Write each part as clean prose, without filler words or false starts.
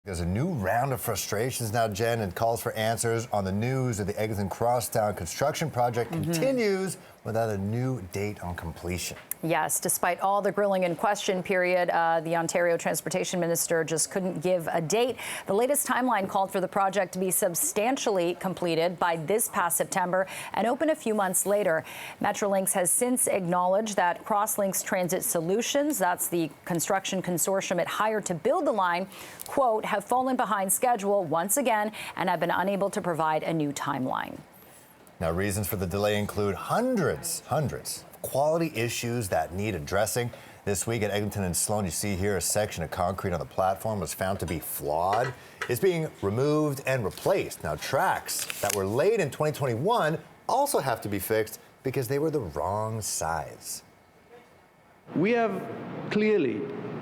There's a new round of frustrations now, Jen, and calls for answers on the news of the Eglinton Crosstown construction project continues without a new date on completion. Yes, despite all the grilling and question period, the Ontario Transportation Minister just couldn't give a date. The latest timeline called for the project to be substantially completed by this past September and open a few months later. Metrolinx has since acknowledged that Crosslinks Transit Solutions, that's the construction consortium it hired to build the line, quote, have fallen behind schedule once again and have been unable to provide a new timeline. Now, reasons for the delay include hundreds of quality issues that need addressing. This week at Eglinton and Sloan, you see here a section of concrete on the platform was found to be flawed. It's being removed and replaced. Now, tracks that were laid in 2021 also have to be fixed because they were the wrong size. We have clearly,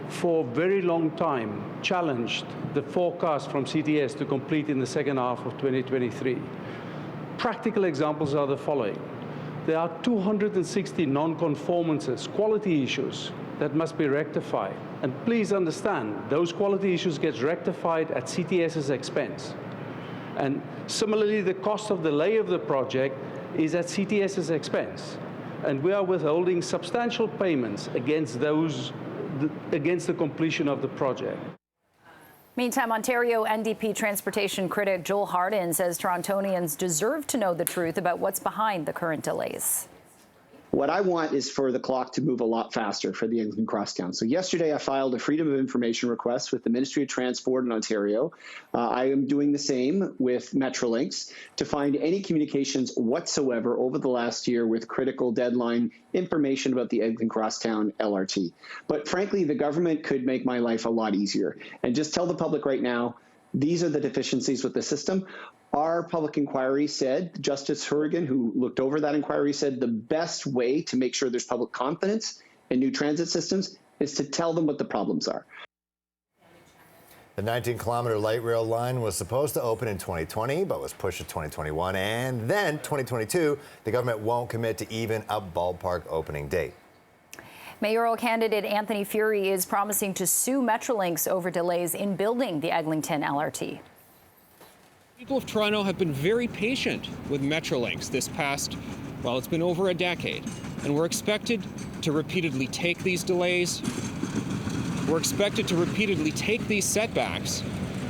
for a very long time, challenged the forecast from CTS to complete in the second half of 2023. Practical examples are the following. There are 260 non-conformances, quality issues that must be rectified. And please understand, those quality issues get rectified at CTS's expense. And similarly, the cost of delay of the project is at CTS's expense. And we are withholding substantial payments against the completion of the project. Meantime, Ontario NDP transportation critic Joel Hardin says Torontonians deserve to know the truth about what's behind the current delays. What I want is for the clock to move a lot faster for the Eglinton Crosstown. So yesterday I filed a Freedom of Information request with the Ministry of Transport in Ontario. I am doing the same with Metrolinx to find any communications whatsoever over the last year with critical deadline information about the Eglinton Crosstown LRT. But frankly, the government could make my life a lot easier and just tell the public right now, these are the deficiencies with the system. Our public inquiry said, Justice Hurrigan, who looked over that inquiry, said the best way to make sure there's public confidence in new transit systems is to tell them what the problems are. The 19-kilometer light rail line was supposed to open in 2020, but was pushed to 2021 and then 2022. The government won't commit to even a ballpark opening date. Mayoral candidate Anthony Furey is promising to sue Metrolinx over delays in building the Eglinton LRT. People of Toronto have been very patient with Metrolinx this past, well, it's been over a decade. And we're expected to repeatedly take these delays. We're expected to repeatedly take these setbacks.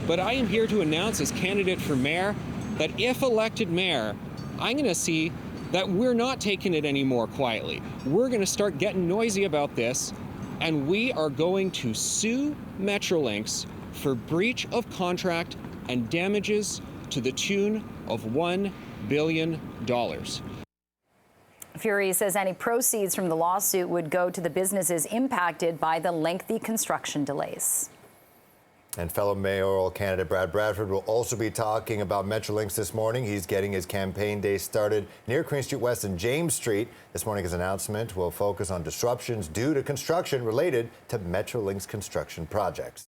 But I am here to announce as candidate for mayor that if elected mayor, I'm going to see that we're not taking it anymore quietly. We're going to start getting noisy about this, and we are going to sue Metrolinx for breach of contract and damages to the tune of $1 billion. Furey says any proceeds from the lawsuit would go to the businesses impacted by the lengthy construction delays. And fellow mayoral candidate Brad Bradford will also be talking about Metrolinx this morning. He's getting his campaign day started near Queen Street West and James Street. This morning, his announcement will focus on disruptions due to construction related to Metrolinx construction projects.